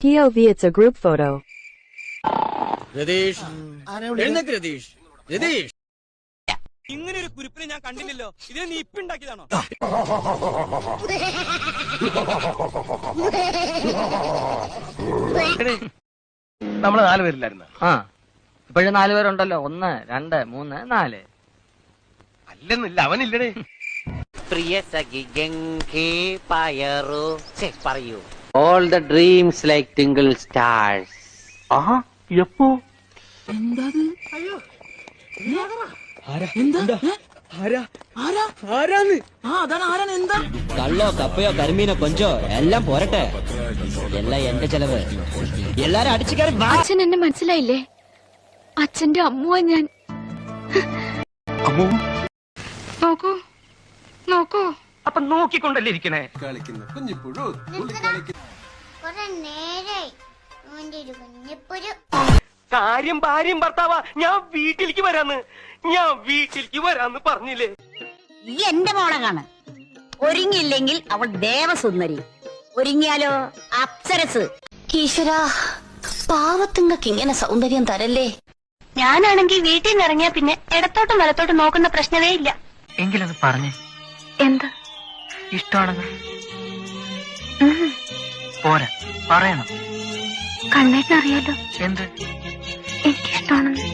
POV, it's a group photo. Ratheesh എഴുന്നേക്ക് രതീഷ്. രതീഷ് ഇങ്ങനെ ഒരു കുരിപ്പിനെ ഞാൻ കണ്ടില്ലല്ലോ. ഇതിനെ നീ ഇപ്പിണ്ടാക്കിയതാണോ? നമ്മള് 4 പേരില്ലായിരുന്നു. ഇപ്പോഴും 4 പേരുണ്ടല്ലോ. 1 2 3 4. അല്ലെന്നില്ല, അവനില്ലടേ. പ്രിയ സഖി ഗംഗേ പയറു പറയൂ. All the dreams like twinkle stars. എപ്പോ കള്ളോ കപ്പയോ കരിമീനോ കൊഞ്ചോ എല്ലാം പോരട്ടെ. എല്ലാം എന്റെ ചെലവ്. എല്ലാരും അടിച്ചു കയറി. അച്ഛൻ എന്നെ മനസ്സിലായില്ലേ? അച്ഛന്റെ അമ്മുവാ ഞാൻ. നോക്കൂ നോക്കൂ. അപ്പൊ നോക്കിക്കൊണ്ടല്ലേ ഇരിക്കണേ. കാര്യം ഭാര്യയും ഭർത്താവാ. ഞാൻ വീട്ടിലേക്ക് വരാന്ന് പറഞ്ഞില്ലേ? ഈ എന്റെ മോളെ കാണ. ഒരുങ്ങിയില്ലെങ്കിൽ അവൾ ദേവസുന്ദരി, ഒരുങ്ങിയാലോ അപ്സരസ്. ഈശ്വര, പാവത്തുങ്ങൾക്ക് ഇങ്ങനെ സൗന്ദര്യം തരല്ലേ. ഞാനാണെങ്കിൽ വീട്ടിൽ നിന്ന് ഇറങ്ങിയാ പിന്നെ ഇടത്തോട്ടും വലത്തോട്ടും നോക്കുന്ന പ്രശ്നമേ ഇല്ല. എങ്കിലത് പറഞ്ഞേ. എന്ത് ഇഷ്ടമാണെന്ന് പോരാ, പറയണം. കണ്ണേട്ടനറിയാലോ എന്ത് എനിക്കിഷ്ടമാണെന്ന്.